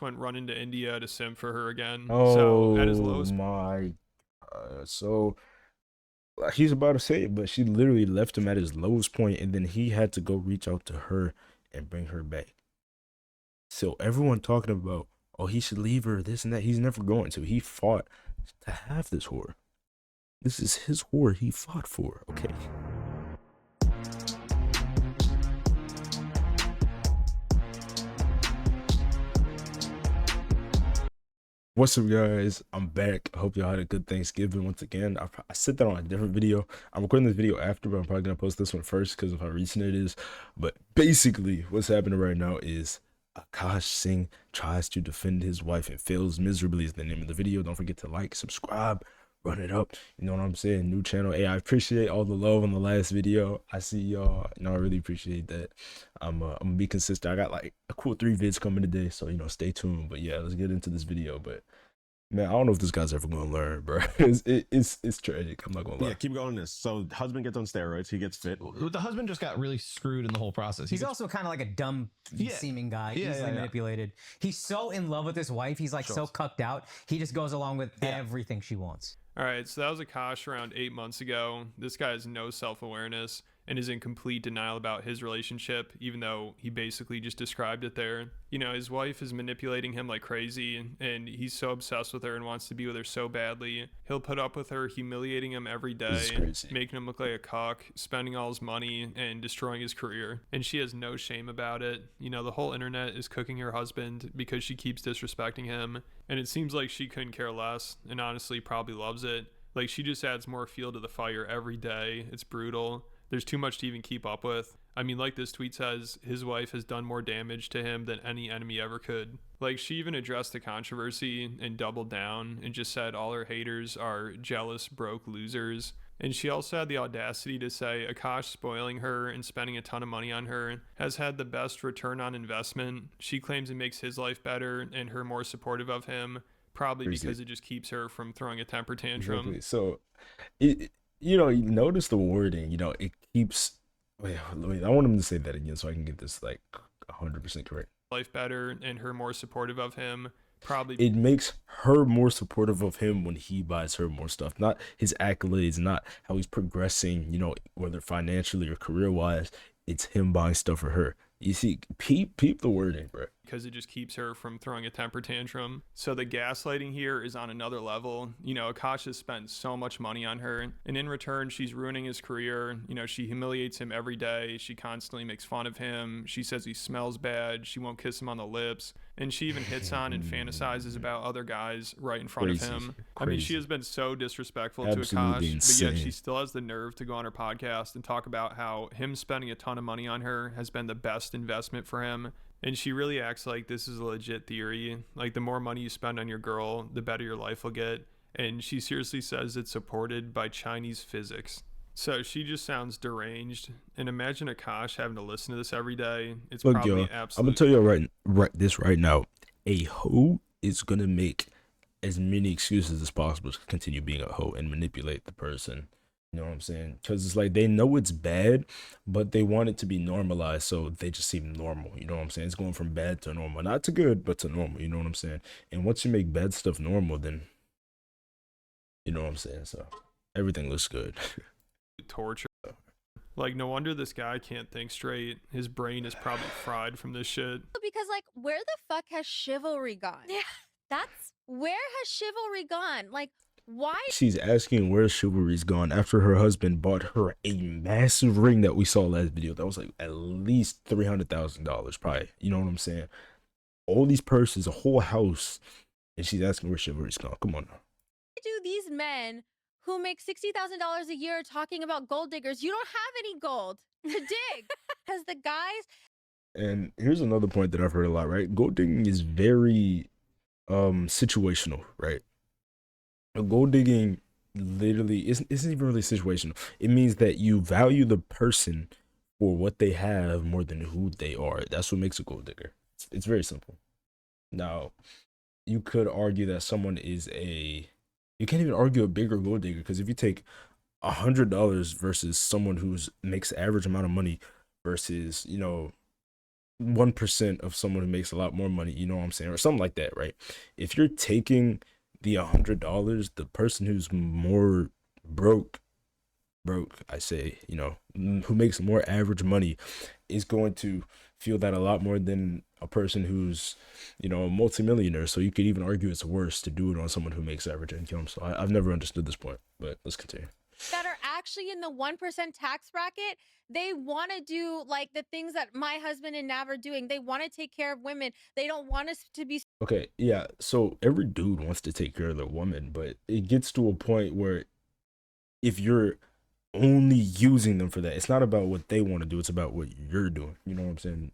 went running to India to simp for her again. So at his Oh lowest, my. So he's about to say it, but she literally left him at his lowest point, and then he had to go reach out to her and bring her back. So everyone talking about, oh, he should leave her, this and that. He's never going to. He fought to have this whore. This is his whore he fought for, okay? What's up, guys? I'm back. I hope y'all had a good Thanksgiving once again. I said that on a different video. I'm recording this video after, but I'm probably gonna post this one first because of how recent it is. But basically, what's happening right now is Akaash Singh tries to defend his wife and fails miserably is the name of the video. Don't forget to like, subscribe, run it up. You know what I'm saying? New channel. Hey, I appreciate all the love on the last video. I see y'all. You know, I really appreciate that. I'm gonna be consistent. I got like a cool 3 vids coming today, so you know, stay tuned. But yeah, let's get into this video. But man, I don't know if this guy's ever gonna learn, bro. It's tragic. I'm not gonna lie. Yeah, keep going this. So husband gets on steroids, he gets fit. The husband just got really screwed in the whole process. He's also kind of like a dumb seeming guy. He's like manipulated. He's so in love with his wife. He's like so cucked out. He just goes along with everything she wants. all right, so that was Akaash around 8 months ago. This guy has no self-awareness and is in complete denial about his relationship, even though he basically just described it there. You know, his wife is manipulating him like crazy, and he's so obsessed with her and wants to be with her so badly. He'll put up with her humiliating him every day, making him look like a cock, spending all his money, and destroying his career. And she has no shame about it. You know, the whole internet is cooking her husband because she keeps disrespecting him, and it seems like she couldn't care less, and honestly probably loves it. Like, she just adds more fuel to the fire every day. It's brutal. There's too much to even keep up with. I mean, like this tweet says, his wife has done more damage to him than any enemy ever could. Like, she even addressed the controversy and doubled down and just said all her haters are jealous, broke losers. And she also had the audacity to say Akaash spoiling her and spending a ton of money on her has had the best return on investment. She claims it makes his life better and her more supportive of him, probably because it just keeps her from throwing a temper tantrum. Exactly. So, you know, you notice the wording. You know, it keeps. Wait, I want him to say that again so I can get this like 100% correct. Life better and her more supportive of him. Probably it makes her more supportive of him when he buys her more stuff, not his accolades, not how he's progressing, you know, whether financially or career wise. It's him buying stuff for her. You see, peep the wording, bro. Because it just keeps her from throwing a temper tantrum. So the gaslighting here is on another level. You know, Akaash has spent so much money on her, and in return, she's ruining his career. You know, she humiliates him every day. She constantly makes fun of him. She says he smells bad. She won't kiss him on the lips. And she even hits on and fantasizes about other guys right in front of him. I mean, she has been so disrespectful to Akaash, but yet she still has the nerve to go on her podcast and talk about how him spending a ton of money on her has been the best investment for him. And she really acts like this is a legit theory. Like, the more money you spend on your girl, the better your life will get. And she seriously says it's supported by Chinese physics. So she just sounds deranged. And imagine Akaash having to listen to this every day. It's probably absolutely. I'm gonna tell you right now. A hoe is gonna make as many excuses as possible to continue being a hoe and manipulate the person. You know what I'm saying? Because it's like they know it's bad, but they want it to be normalized, so they just seem normal. You know what I'm saying? It's going from bad to normal, not to good, but to normal. You know what I'm saying? And once you make bad stuff normal, then you know what I'm saying. So everything looks good. Torture. Like, no wonder this guy can't think straight. His brain is probably fried from this shit. Because, like, where the fuck has chivalry gone? Yeah, that's where has chivalry gone? Like, why? She's asking where chivalry's gone after her husband bought her a massive ring that we saw last video. That was like at least $300,000, probably. You know what I'm saying? All these purses, a whole house, and she's asking where chivalry's gone. Come on now. Do these men who make $60,000 a year talking about gold diggers? You don't have any gold to dig, because the guys. And here's another point that I've heard a lot. Right, gold digging is very situational, right? Gold digging literally isn't even really situational. It means that you value the person for what they have more than who they are. That's what makes a gold digger. It's very simple. Now, you could argue that someone is you can't even argue a bigger gold digger, because if you take $100 versus someone who's makes the average amount of money versus, you know, 1% of someone who makes a lot more money, you know what I'm saying, or something like that, right? If you're taking the $100, the person who's more broke, I say, you know, who makes more average money is going to feel that a lot more than a person who's, you know, a multimillionaire. So you could even argue it's worse to do it on someone who makes average income. So I've never understood this point, but let's continue. That are actually in the 1% tax bracket, they want to do like the things that my husband and Nav are doing. They want to take care of women. They don't want us to be. Okay, yeah. So every dude wants to take care of their woman, but it gets to a point where if you're only using them for that, it's not about what they want to do, it's about what you're doing. You know what I'm saying?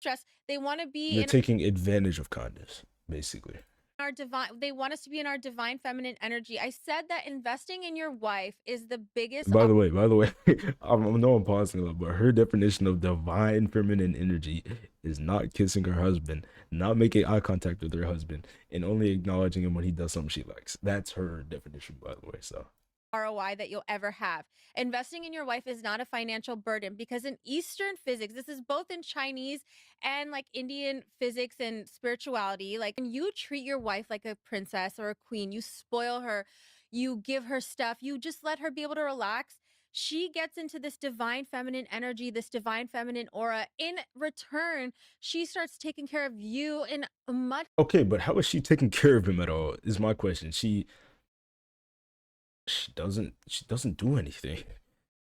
Stress. They want to be You're in taking advantage of kindness, basically. our divine. They want us to be in our divine feminine energy. I said that investing in your wife is the biggest. By the way, I know I'm pausing a lot, but her definition of divine feminine energy is not kissing her husband, not making eye contact with her husband, and only acknowledging him when he does something she likes. That's her definition, by the way. So ROI that you'll ever have. Investing in your wife is not a financial burden because in Eastern physics, this is both in Chinese and like Indian physics and spirituality, like when you treat your wife like a princess or a queen, you spoil her, you give her stuff, you just let her be able to relax. She gets into this divine feminine energy, this divine feminine aura. In return, she starts taking care of you in a much. okay, but how is she taking care of him at all? Is my question. She doesn't do anything.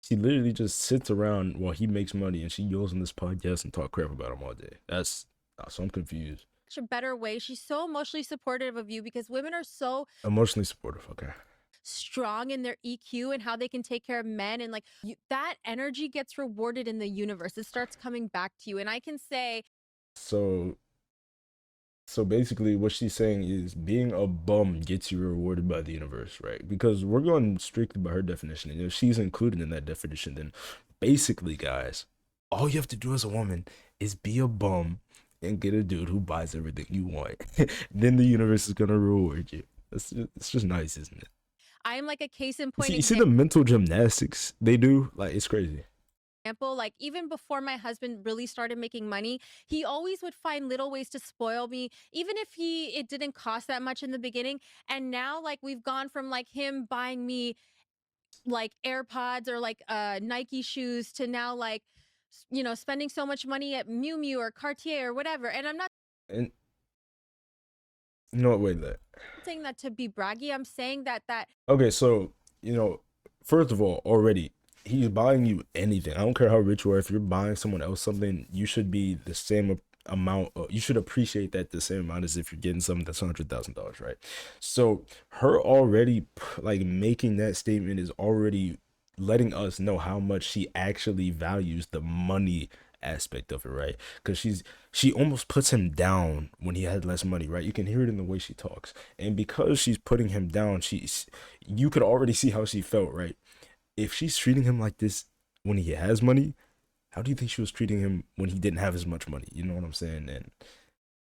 She literally just sits around while he makes money, and she goes on this podcast and talk crap about him all day. So I'm confused. A better way. She's so emotionally supportive of you because women are so Emotionally supportive. Okay. strong in their EQ and how they can take care of men, and like that energy gets rewarded in the universe. It starts coming back to you. And I can say, so basically what she's saying is being a bum gets you rewarded by the universe, right? Because we're going strictly by her definition, and if she's included in that definition, then basically, guys, all you have to do as a woman is be a bum and get a dude who buys everything you want. Then the universe is gonna reward you. It's just nice, isn't it? I'm like a case in point. You see the mental gymnastics they do? Like, it's crazy. Example, like even before my husband really started making money, he always would find little ways to spoil me, even if it didn't cost that much in the beginning. And now like we've gone from like him buying me like AirPods or like Nike shoes to now like, you know, spending so much money at Miu Miu or Cartier or whatever. And I'm not And no, wait, saying that to be braggy. I'm saying that okay, so, you know, first of all, already he's buying you anything. I don't care how rich you are. If you're buying someone else something, you should be the same amount. You should appreciate that the same amount as if you're getting something that's $100,000, right? So her already like making that statement is already letting us know how much she actually values the money aspect of it, right? Because she almost puts him down when he had less money, right? You can hear it in the way she talks, and because she's putting him down, you could already see how she felt, right? If she's treating him like this when he has money, how do you think she was treating him when he didn't have as much money? You know what I'm saying? And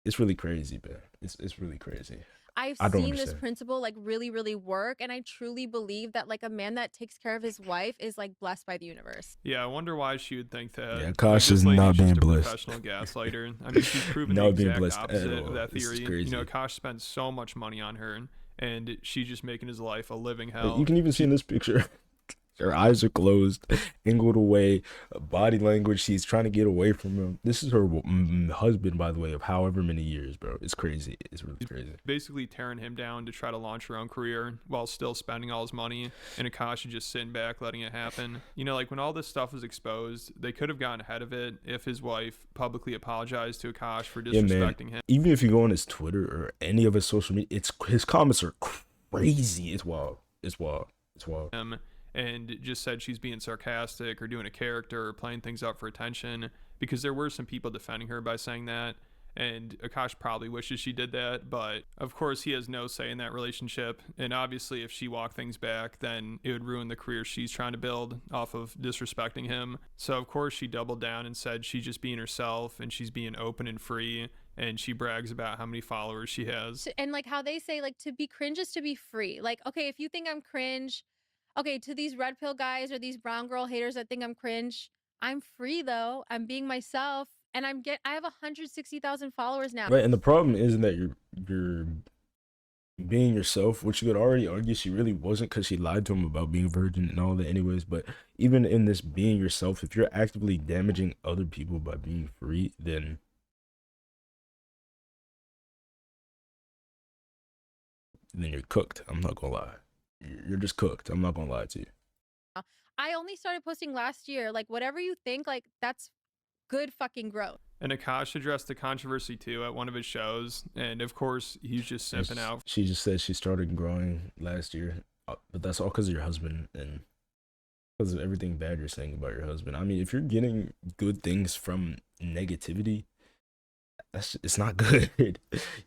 it's really crazy, man. It's really crazy. I've seen this principle like really, really work. And I truly believe that like a man that takes care of his wife is like blessed by the universe. Yeah, I wonder why she would think that. Yeah, Akaash this is lady not just being a blessed. professional gaslighter. I mean, she's proven Not the being exact blessed at opposite all. of that This is theory. crazy. You know, Akaash spent so much money on her, and she's just making his life a living hell. You can even see in this picture, her eyes are closed, angled away, body language. She's trying to get away from him. This is her husband, by the way, of however many years, bro. It's crazy. It's really crazy. Basically tearing him down to try to launch her own career while still spending all his money, and Akaash is just sitting back letting it happen. You know, like when all this stuff was exposed, they could have gotten ahead of it if his wife publicly apologized to Akaash for disrespecting him. Even if you go on his Twitter or any of his social media, his comments are crazy. It's wild. It's wild. It's wild. And just said she's being sarcastic or doing a character or playing things up for attention, because there were some people defending her by saying that, and Akaash probably wishes she did that, but of course he has no say in that relationship, and obviously if she walked things back, then it would ruin the career she's trying to build off of disrespecting him. So of course she doubled down and said she's just being herself and she's being open and free, and she brags about how many followers she has. And like how they say like to be cringe is to be free. Like, okay, if you think I'm cringe, okay, to these red pill guys or these brown girl haters that think I'm cringe, I'm free though. I'm being myself. and I have 160,000 followers now. Right, and the problem isn't that you're being yourself, which you could already argue she really wasn't, because she lied to him about being virgin and all that anyways. But even in this being yourself, if you're actively damaging other people by being free, then you're cooked. I'm not gonna lie. You're just cooked. I'm not gonna lie to you. I only started posting last year. Like, whatever you think, like, that's good fucking growth. And Akaash addressed the controversy too at one of his shows, and of course he's just simping out. She just said she started growing last year, but that's all because of your husband and because of everything bad you're saying about your husband. I mean, if you're getting good things from negativity, it's not good. You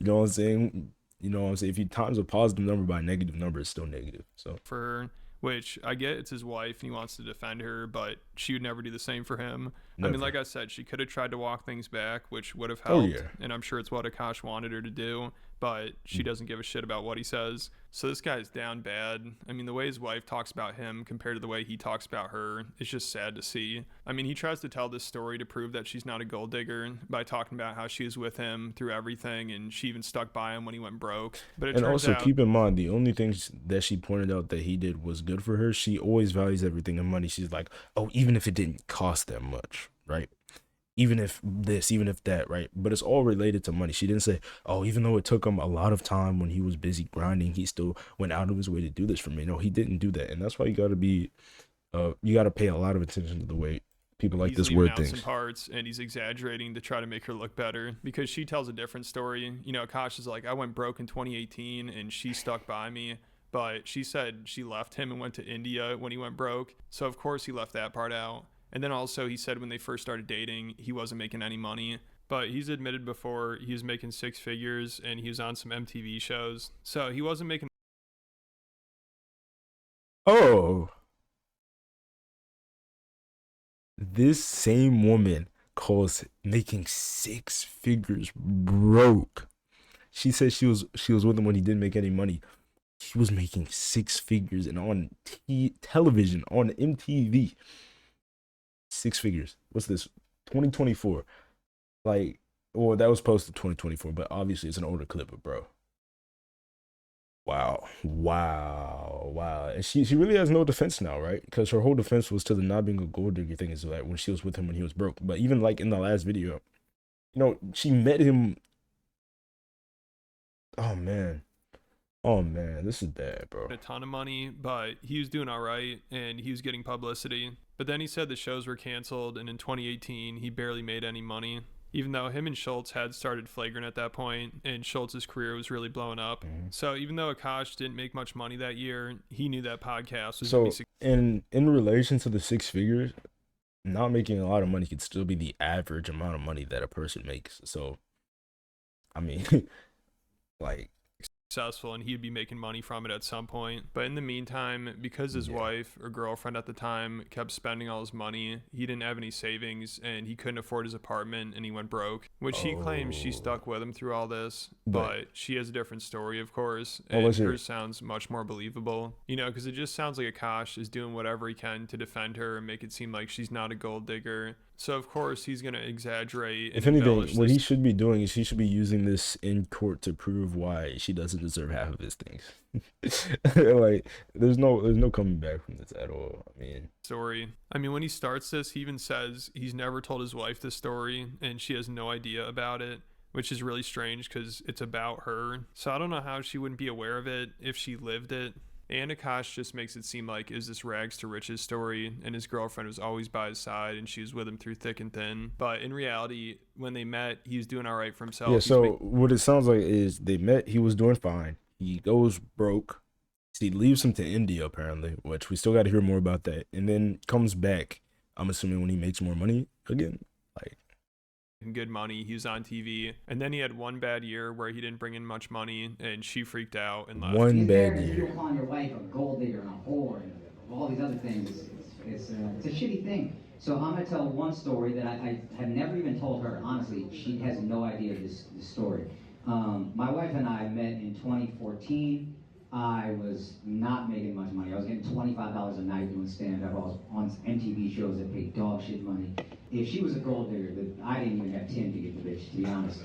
know what I'm saying? You know what I'm saying? If you times a positive number by a negative number, it's still negative. So for her, which I get, it's his wife and he wants to defend her, but she would never do the same for him. Never. I mean, like I said, she could have tried to walk things back, which would have helped. Oh, yeah. And I'm sure it's what Akaash wanted her to do, but she doesn't give a shit about what he says. So this guy's down bad. I mean, the way his wife talks about him compared to the way he talks about her, it's just sad to see. I mean, he tries to tell this story to prove that she's not a gold digger by talking about how she was with him through everything and she even stuck by him when he went broke. But it and turns also out, keep in mind, the only things that she pointed out that he did was good for her. She always values everything in money. She's like, oh, even if it didn't cost that much, right? Even if this, even if that, right? But it's all related to money. She didn't say, oh, even though it took him a lot of time when he was busy grinding, he still went out of his way to do this for me. No, he didn't do that. And that's why you got to be, you got to pay a lot of attention to the way people like this word things. Some parts, and he's exaggerating to try to make her look better because she tells a different story. You know, Akaash is like, I went broke in 2018 and she stuck by me. But she said she left him and went to India when he went broke. So of course he left that part out. And then also he said when they first started dating, he wasn't making any money. But he's admitted before he was making 6 figures and he was on some MTV shows. So he wasn't making. Oh. This same woman calls making 6 figures broke. She said she was with him when he didn't make any money. He was making 6 figures and on television, on MTV. 6 figures. What's this? 2024. Like, well, that was posted 2024, but obviously it's an older clip, but bro. Wow. And she really has no defense now, right? Because her whole defense was to the not being a gold digger thing is like when she was with him when he was broke. But even like in the last video, you know, she met him. Oh man, this is bad, bro. A ton of money, but he was doing all right and he was getting publicity. But then he said the shows were canceled, and in 2018 he barely made any money, even though him and Schultz had started flagrant at that point and Schultz's career was really blowing up. So even though Akaash didn't make much money that year, he knew that podcast was so in relation to the 6 figures, not making a lot of money could still be the average amount of money that a person makes. So I mean like successful, and he'd be making money from it at some point. But in the meantime, because his wife or girlfriend at the time kept spending all his money, he didn't have any savings and he couldn't afford his apartment and he went broke, which he claims she stuck with him through all this. But she has a different story, of course, and hers sounds much more believable, you know, because it just sounds like Akaash is doing whatever he can to defend her and make it seem like she's not a gold digger. So of course he's gonna exaggerate. If anything, what he should be doing is he should be using this in court to prove why she doesn't deserve half of his things. Like there's no coming back from this at all. I mean, story. I mean, when he starts this, he even says he's never told his wife this story and she has no idea about it, which is really strange because it's about her. So I don't know how she wouldn't be aware of it if she lived it. And Akaash just makes it seem like is this rags to riches story, and his girlfriend was always by his side and she was with him through thick and thin. But in reality, when they met, he was doing all right for himself. Yeah, so what it sounds like is they met, he was doing fine. He goes broke. He leaves him to India apparently, which we still got to hear more about that. And then comes back, I'm assuming when he makes more money again. Like good money, he was on TV, and then he had one bad year where he didn't bring in much money and she freaked out and left. One bad year. You're calling your wife a gold digger and a whore and all these other things. It's a shitty thing. So I'm gonna tell one story that I have never even told her. Honestly, she has no idea this story. My wife and I met in 2014. I was not making much money. I was getting $25 a night doing stand-up. I was on MTV shows that paid dog shit money. If she was a gold digger, I didn't even have 10 to get the bitch, to be honest.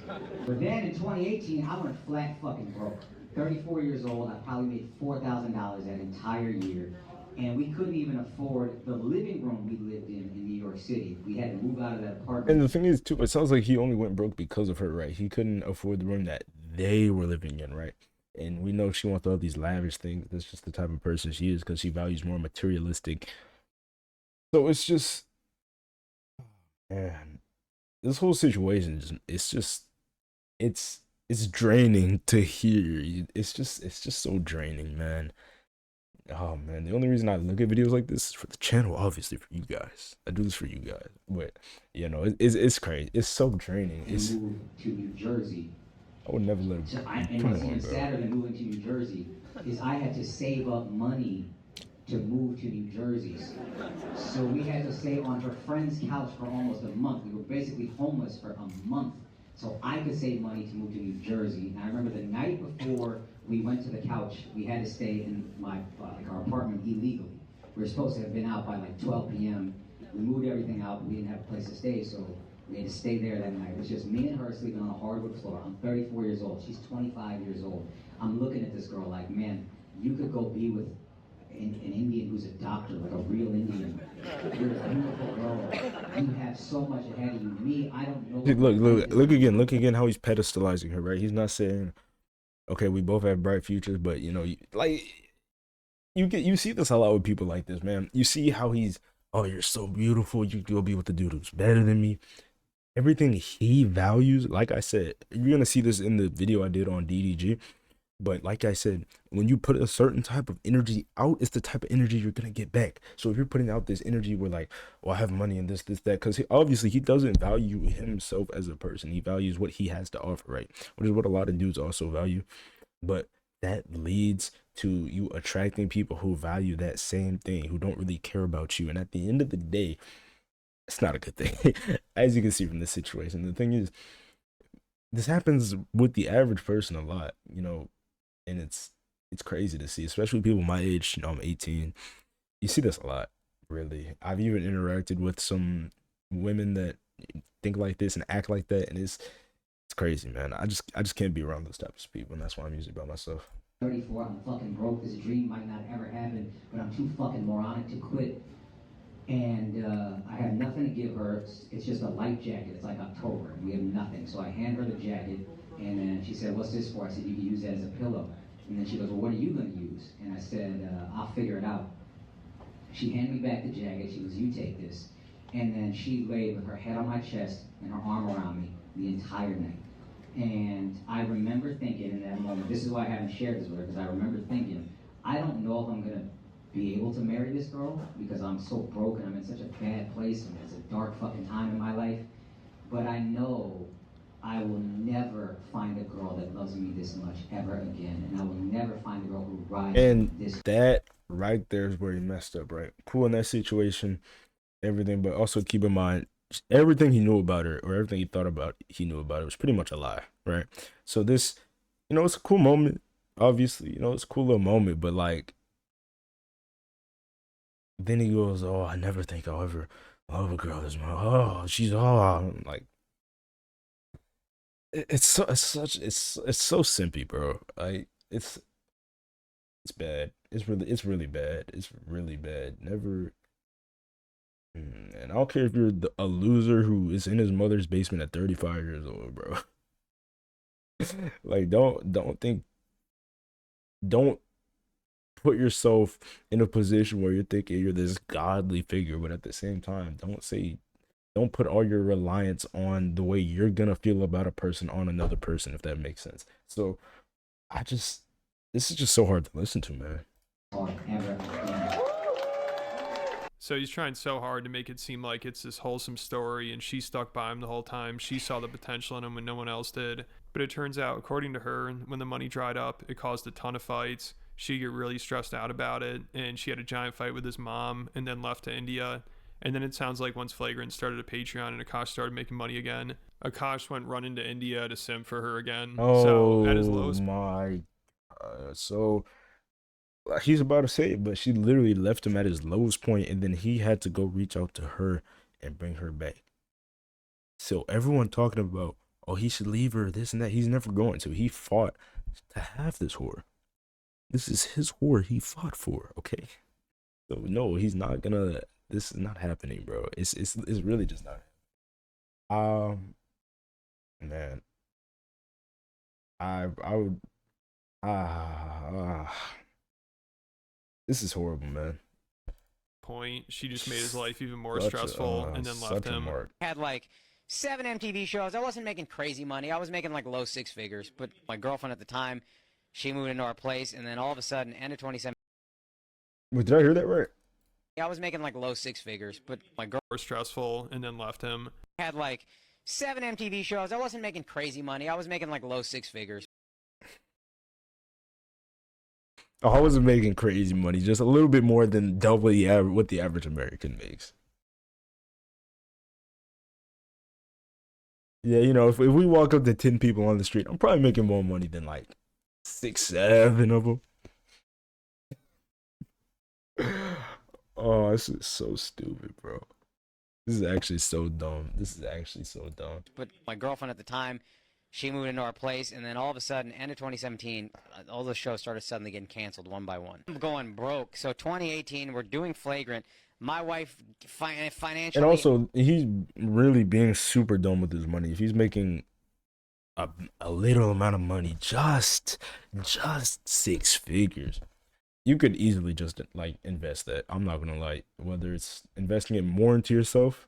But then in 2018, I went flat fucking broke. 34 years old, I probably made $4,000 that entire year. And we couldn't even afford the living room we lived in New York City. We had to move out of that apartment. And the thing is, too, it sounds like he only went broke because of her, right? He couldn't afford the room that they were living in, right? And we know she wants all these lavish things. That's just the type of person she is because she values more materialistic. So it's just, man, this whole situation it's draining to hear. It's just so draining, man. Oh man, the only reason I look at videos like this is for the channel, obviously for you guys. I do this for you guys, but you know, it's crazy. It's so draining. It's Move to New Jersey. I would never let him. So and what's even sadder than moving to New Jersey is I had to save up money to move to New Jersey. So we had to stay on her friend's couch for almost a month. We were basically homeless for a month. So I could save money to move to New Jersey. And I remember the night before we went to the couch, we had to stay in our apartment illegally. We were supposed to have been out by like 12 p.m. We moved everything out, but we didn't have a place to stay, so we had to stay there that night. It was just me and her sleeping on a hardwood floor. I'm 34 years old. She's 25 years old. I'm looking at this girl like, man, you could go be with an Indian who's a doctor, like a real Indian. You're a beautiful girl. You have so much ahead of you. Me, I don't know. Look again how he's pedestalizing her, right? He's not saying, okay, we both have bright futures, but you know, you see this a lot with people like this, man. You see how he's, oh, you're so beautiful. You go be with the dude who's better than me. Everything he values, like I said, you're gonna see this in the video I did on DDG. But like I said, when you put a certain type of energy out, it's the type of energy you're going to get back. So if you're putting out this energy where like, well, I have money and this, that, because obviously he doesn't value himself as a person. He values what he has to offer, right? Which is what a lot of dudes also value. But that leads to you attracting people who value that same thing, who don't really care about you. And at the end of the day, it's not a good thing. As you can see from this situation, the thing is, this happens with the average person a lot, you know. And it's crazy to see, especially people my age. You know, I'm 18. You see this a lot, really. I've even interacted with some women that think like this and act like that, and it's crazy, man. I just can't be around those types of people, and that's why I'm usually by myself. 34, I'm fucking broke. This dream might not ever happen, but I'm too fucking moronic to quit. And I have nothing to give her. It's just a light jacket. It's like October, and we have nothing. So I hand her the jacket. And then she said, what's this for? I said, you can use that as a pillow. And then she goes, well, what are you going to use? And I said, I'll figure it out. She handed me back the jacket. She goes, you take this. And then she laid with her head on my chest and her arm around me the entire night. And I remember thinking in that moment, this is why I haven't shared this with her, because I remember thinking, I don't know if I'm going to be able to marry this girl because I'm so broken. I'm in such a bad place. And it's a dark fucking time in my life. But I know I will never find a girl that loves me this much ever again, and I will never find a girl who rides this. And that right there is where he messed up, right? Cool in that situation, everything, but also keep in mind, everything he knew about her, or everything he thought about he knew about it, was pretty much a lie, right? So this, you know, it's a cool moment, obviously, you know, it's a cool little moment, but like, then he goes, oh, I never think I'll ever love a girl this much. Oh, she's I'm like, it's so simpy, bro. Like it's bad. It's really bad. It's really bad. Never. And I don't care if you're a loser who is in his mother's basement at 35 years old, bro. Like don't put yourself in a position where you're thinking you're this godly figure, but at the same time, don't put all your reliance on the way you're gonna feel about a person on another person, if that makes sense. So this is just so hard to listen to, man. So he's trying so hard to make it seem like it's this wholesome story and she stuck by him the whole time. She saw the potential in him when no one else did. But it turns out, according to her, when the money dried up, it caused a ton of fights. She got really stressed out about it, and she had a giant fight with his mom and then left to India. And then it sounds like once Flagrant started a Patreon and Akaash started making money again, Akaash went running to India to simp for her again. Oh, so at his lowest, my God. So he's about to say it, but she literally left him at his lowest point, and then he had to go reach out to her and bring her back. So everyone talking about, oh, he should leave her, this and that. He's never going to. He fought to have this whore. This is his whore he fought for, okay? So no, he's not gonna. This is not happening, bro. It's really just not. Man, I would. This is horrible, man. Point. She just made his life even more Such a- stressful and then left such a him. mark. Had like 7 MTV shows. I wasn't making crazy money. I was making like low 6 figures. But my girlfriend at the time, she moved into our place, and then all of a sudden, end of 2017, Wait, did I hear that right? I was making like low 6 figures. But my girl More stressful and then left him. had like 7 MTV shows. I wasn't making crazy money. I was making like low 6 figures. Oh, I wasn't making crazy money, just a little bit more than double what the average American makes. Yeah, you know, if we walk up to 10 people on the street, I'm probably making more money than like 6, 7 of them. Oh, this is so stupid, bro. This is actually so dumb. This is actually so dumb. But my girlfriend at the time, she moved into our place, and then all of a sudden, end of 2017, all the shows started suddenly getting canceled one by one. I'm going broke. So 2018, we're doing Flagrant. My wife financially. And also, he's really being super dumb with his money. If he's making a little amount of money, just 6 figures, you could easily just like invest that. I'm not gonna lie, whether it's investing it more into yourself.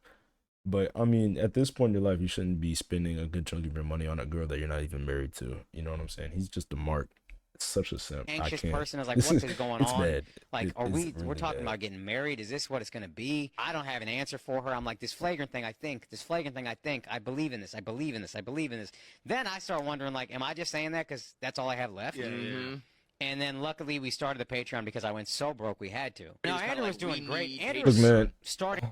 But I mean, at this point in your life, you shouldn't be spending a good chunk of your money on a girl that you're not even married to. You know what I'm saying? He's just a mark. It's such a simp. Anxious I can't. person is like, This what is going it's on? bad. Like, It- are it's we? really We're talking bad. about getting married. Is this what it's going to be? I don't have an answer for her. I'm like, this flagrant thing. I think this flagrant thing. I think I believe in this. I believe in this. I believe in this. Then I start wondering, like, am I just saying that because that's all I have left? Yeah. And then luckily we started the Patreon because I went so broke we had to. No, was kinda Andrew was like, doing we great. need Andrew Look, was man. starting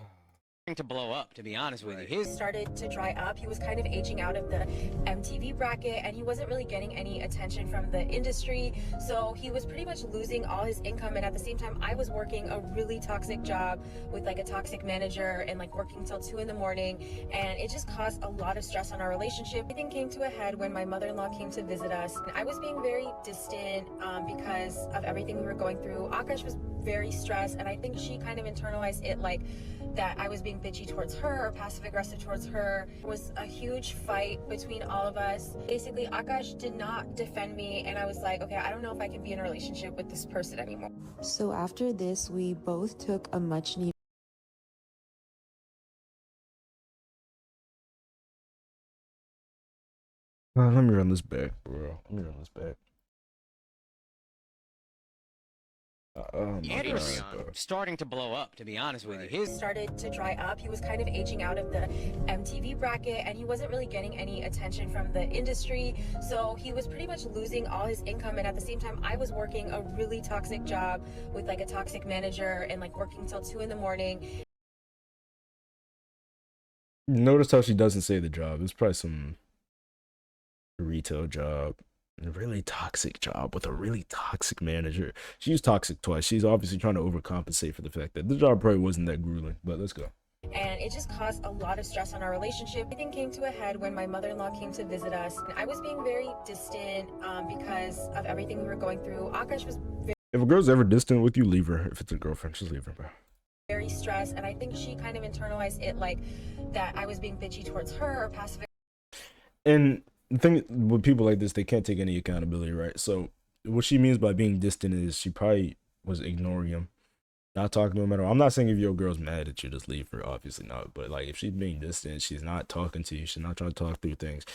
to blow up, to be honest with you. His started to dry up. He was kind of aging out of the MTV bracket, and he wasn't really getting any attention from the industry. So he was pretty much losing all his income, and at the same time I was working a really toxic job with like a toxic manager and like working till 2 in the morning, and it just caused a lot of stress on our relationship. Everything came to a head when my mother-in-law came to visit us. I was being very distant because of everything we were going through. Akaash was very stressed, and I think she kind of internalized it like that I was being bitchy towards her or passive aggressive towards her. It was a huge fight between all of us. Basically, Akaash did not defend me, and I was like, okay, I don't know if I can be in a relationship with this person anymore. So after this, we both took a much needed Let me run this back, bro. Let me run this back. Oh my Andrew was God, bro. starting to blow up, to be honest with you. His Started to dry up. He was kind of aging out of the MTV bracket, and he wasn't really getting any attention from the industry. So he was pretty much losing all his income, and at the same time I was working a really toxic job with like a toxic manager and like working till 2 in the morning. Notice how she doesn't say the job. It's probably some retail job. A really toxic job with a really toxic manager. She's toxic twice. She's obviously trying to overcompensate for the fact that the job probably wasn't that grueling. But let's go. And it just caused a lot of stress on our relationship. Everything came to a head when my mother-in-law came to visit us. I was being very distant because of everything we were going through. Akaash was If a girl's ever distant with you, leave her. If it's a girlfriend, just leave her, bro. very stressed, and I think she kind of internalized it like that I was being bitchy towards her or passive. And the thing with people like this, they can't take any accountability, right? So what she means by being distant is she probably was ignoring him, not talking to him at all. I'm not saying if your girl's mad at you, just leave her. Obviously not. But like if she's being distant, she's not talking to you, she's not trying to talk through things,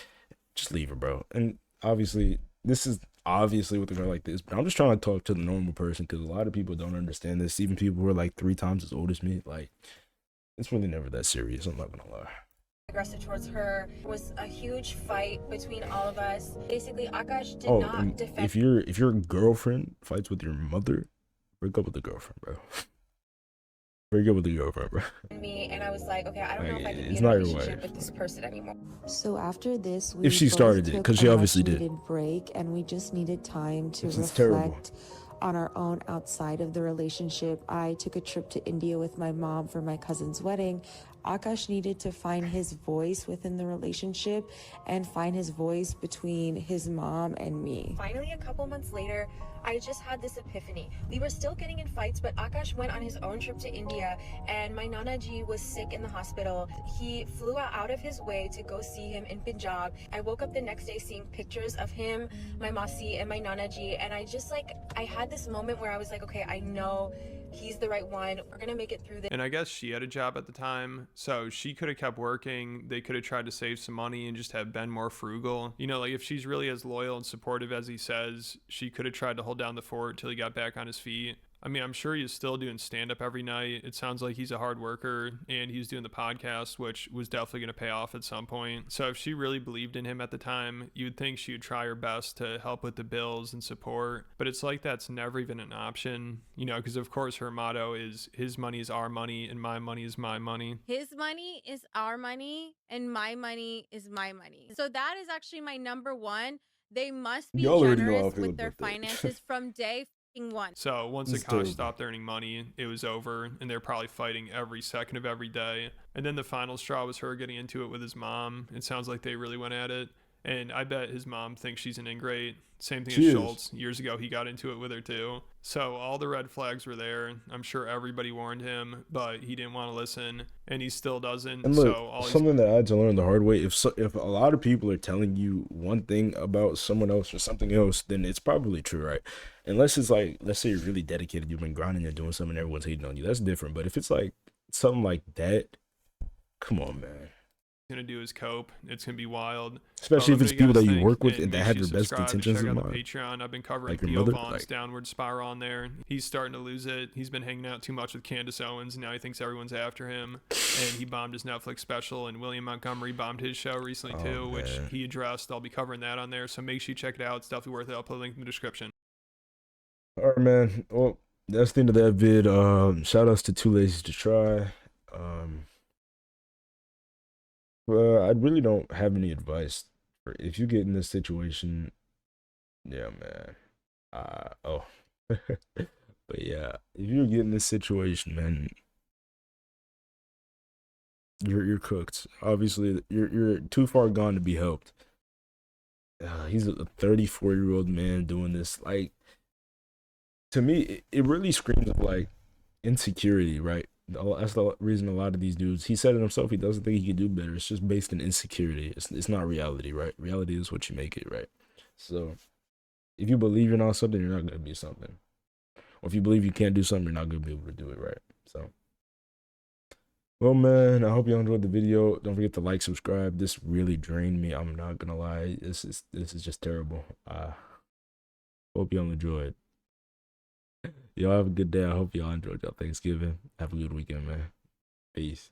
just leave her, bro. And obviously, this is obviously with a girl like this, but I'm just trying to talk to the normal person because a lot of people don't understand this. Even people who are like 3 times as old as me, like it's really never that serious. I'm not gonna lie. Aggressive towards her. It was a huge fight between all of us. Basically, Akaash did Oh, not and defend if your girlfriend fights with your mother, break up with the girlfriend, bro. Break up with the girlfriend, bro. me, and I was like, okay, I don't know if I can be It's in a not your relationship wife. with this person anymore. So after this, we If she both started it, took 'cause she a obviously did. much-needed break, and we just needed time to This is terrible. reflect on our own outside of the relationship. I took a trip to India with my mom for my cousin's wedding. Akaash needed to find his voice within the relationship and find his voice between his mom and me. Finally, a couple months later, I just had this epiphany. We were still getting in fights, but Akaash went on his own trip to India, and my Nana Ji was sick in the hospital. He flew out of his way to go see him in Punjab. I woke up the next day seeing pictures of him, my Masi, and my Nana Ji, and I had this moment where I was like, okay, I know he's the right one. We're gonna make it through this. And I guess she had a job at the time, so she could have kept working. They could have tried to save some money and just have been more frugal. You know, like if she's really as loyal and supportive as he says, she could have tried to hold down the fort till he got back on his feet. I mean, I'm sure he's still doing stand-up every night. It sounds like he's a hard worker, and he's doing the podcast, which was definitely going to pay off at some point. So if she really believed in him at the time, you'd think she would try her best to help with the bills and support. But it's like that's never even an option, you know, because of course her motto is his money is our money and my money is my money. His money is our money and my money is my money. So that is actually my number one. They must be generous with their finances from day one. So once Akaash stopped earning money, it was over, and they're probably fighting every second of every day. And then the final straw was her getting into it with his mom. It sounds like they really went at it. And I bet his mom thinks she's an ingrate. Same thing as Schultz. Years ago, he got into it with her too. So all the red flags were there. I'm sure everybody warned him, but he didn't want to listen, and he still doesn't. And look, so something that I had to learn the hard way, if a lot of people are telling you one thing about someone else or something else, then it's probably true, right? Unless it's like, let's say you're really dedicated, you've been grinding, you're doing something, everyone's hating on you. That's different. But if it's like something like that, come on, man. Gonna do is cope. It's gonna be wild, especially if it's people that you work with and that have your best subscribe, intentions check in out mind. the Patreon. I've been covering Like your Theo mother, Vaughn's like- downward spiral on there. He's starting to lose it. He's been hanging out too much with Candace Owens, and now he thinks everyone's after him. And he bombed his Netflix special, and William Montgomery bombed his show recently too, which he addressed. I'll be covering that on there, so make sure you check it out. It's definitely worth it. I'll put a link in the description. All right, man. Well, that's the end of that vid. Shout outs to Too Lazy to Try. I really don't have any advice for if you get in this situation. Yeah, man. But yeah, if you get in this situation, man, you're cooked. Obviously, you're too far gone to be helped. He's a 34-year-old man doing this. Like, to me, it really screams of like insecurity, right? That's the reason a lot of these dudes, he said it himself, he doesn't think he can do better. It's just based in insecurity. It's not reality, right? Reality is what you make it, right? So if you believe you're not something, you're not going to be something. Or if you believe you can't do something, you're not going to be able to do it, right? So, well, man, I hope you enjoyed the video. Don't forget to like, subscribe. This really drained me. I'm not going to lie. This is just terrible. Hope y'all enjoyed. Y'all have a good day. I hope y'all enjoyed y'all Thanksgiving. Have a good weekend, man. Peace.